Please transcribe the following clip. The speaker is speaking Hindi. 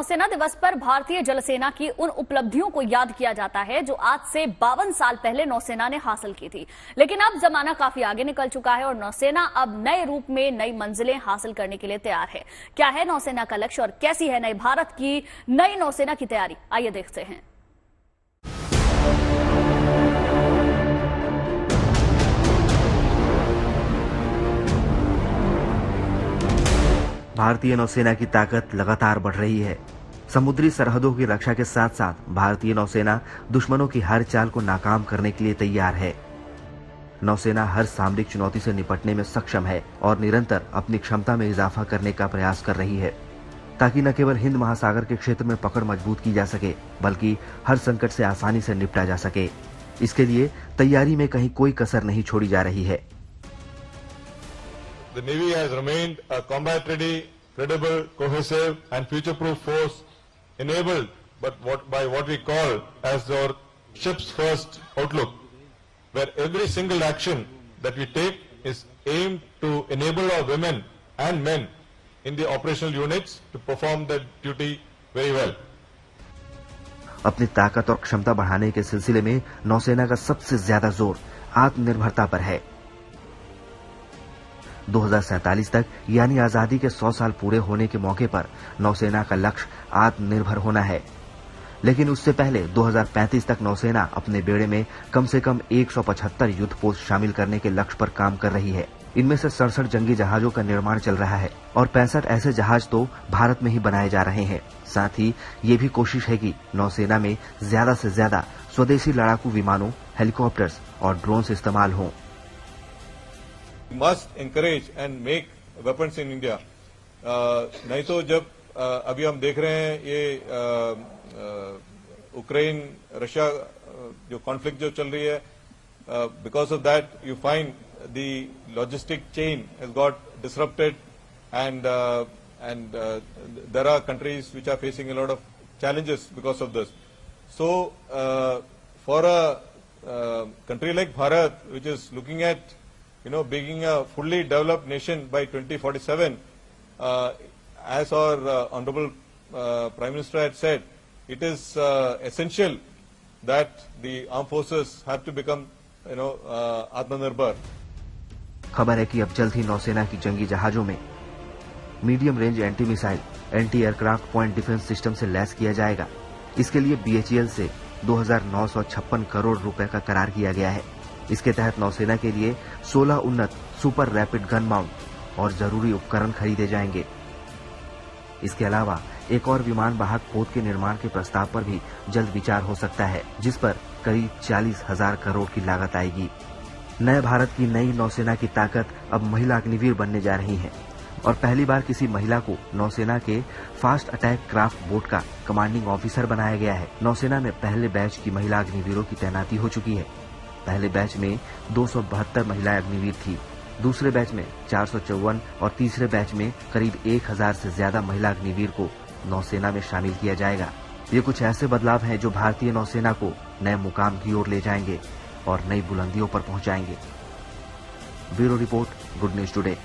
नौसेना दिवस पर भारतीय जल सेना की उन उपलब्धियों को याद किया जाता है जो आज से 52 साल पहले नौसेना ने हासिल की थी। लेकिन अब जमाना काफी आगे निकल चुका है और नौसेना अब नए रूप में नई मंजिलें हासिल करने के लिए तैयार है। क्या है नौसेना का लक्ष्य और कैसी है नए भारत की नई नौसेना की तैयारी, आइए देखते हैं। भारतीय नौसेना की ताकत लगातार बढ़ रही है। समुद्री सरहदों की रक्षा के साथ साथ भारतीय नौसेना दुश्मनों की हर चाल को नाकाम करने के लिए तैयार है। नौसेना हर सामरिक चुनौती से निपटने में सक्षम है और निरंतर अपनी क्षमता में इजाफा करने का प्रयास कर रही है, ताकि न केवल हिंद महासागर के क्षेत्र में पकड़ मजबूत की जा सके, बल्कि हर संकट से आसानी से निपटा जा सके। इसके लिए तैयारी में कहीं कोई कसर नहीं छोड़ी जा रही है। The Navy has remained a combat-ready, credible, cohesive and future-proof force enabled by what we call as our ship's first outlook, where every single action that we take is aimed to enable our women and men in the operational units to perform their duty very well. अपनी ताकत और क्षमता बढ़ाने के सिलसिले में नौसेना का सबसे ज्यादा जोर आत्मनिर्भरता पर है। 2047 तक यानी आजादी के 100 साल पूरे होने के मौके पर नौसेना का लक्ष्य आत्मनिर्भर होना है। लेकिन उससे पहले 2035 तक नौसेना अपने बेड़े में कम से कम 175 युद्ध पोस्ट शामिल करने के लक्ष्य पर काम कर रही है। इनमें से 67 जंगी जहाजों का निर्माण चल रहा है और 65 ऐसे जहाज तो भारत में ही बनाए जा रहे हैं। साथ ही ये भी कोशिश है कि नौसेना में ज्यादा से ज्यादा स्वदेशी लड़ाकू विमानों, हेलीकॉप्टर्स और ड्रोन इस्तेमाल हों। Must encourage and make weapons in India. नहीं तो जब अभी हम देख रहे हैं ये उक्रेन रशिया जो कॉन्फ्लिक्ट जो चल रही है, because of that you find the logistic chain has got disrupted and there are countries which are facing a lot of challenges because of this. So for a country like Bharat, which is looking at being a fully developed nation by 2047, as our Honorable Prime Minister had said, it is essential that the armed forces have to become, Atmanirbhar. खबर है कि अब जल्द ही नौसेना की जंगी जहाजों में medium range anti missile, anti aircraft point defence system से लैस किया जाएगा। इसके लिए BHEL से 2,956 करोड़ रुपए का करार किया गया है। इसके तहत नौसेना के लिए 16 उन्नत सुपर रैपिड गन माउंट और जरूरी उपकरण खरीदे जाएंगे। इसके अलावा एक और विमान वाहक पोत के निर्माण के प्रस्ताव पर भी जल्द विचार हो सकता है, जिस पर करीब 40,000 करोड़ की लागत आएगी। नए भारत की नई नौसेना की ताकत अब महिला अग्निवीर बनने जा रही है और पहली बार किसी महिला को नौसेना के फास्ट अटैक क्राफ्ट बोट का कमांडिंग ऑफिसर बनाया गया है। नौसेना में पहले बैच की महिला अग्निवीरों की तैनाती हो चुकी है। पहले बैच में 272 महिला अग्निवीर थी, दूसरे बैच में 454 और तीसरे बैच में करीब 1000 से ज्यादा महिला अग्निवीर को नौसेना में शामिल किया जाएगा। ये कुछ ऐसे बदलाव हैं जो भारतीय नौसेना को नए मुकाम की ओर ले जाएंगे और नई बुलंदियों पर पहुंचाएंगे। Bureau report, good news today.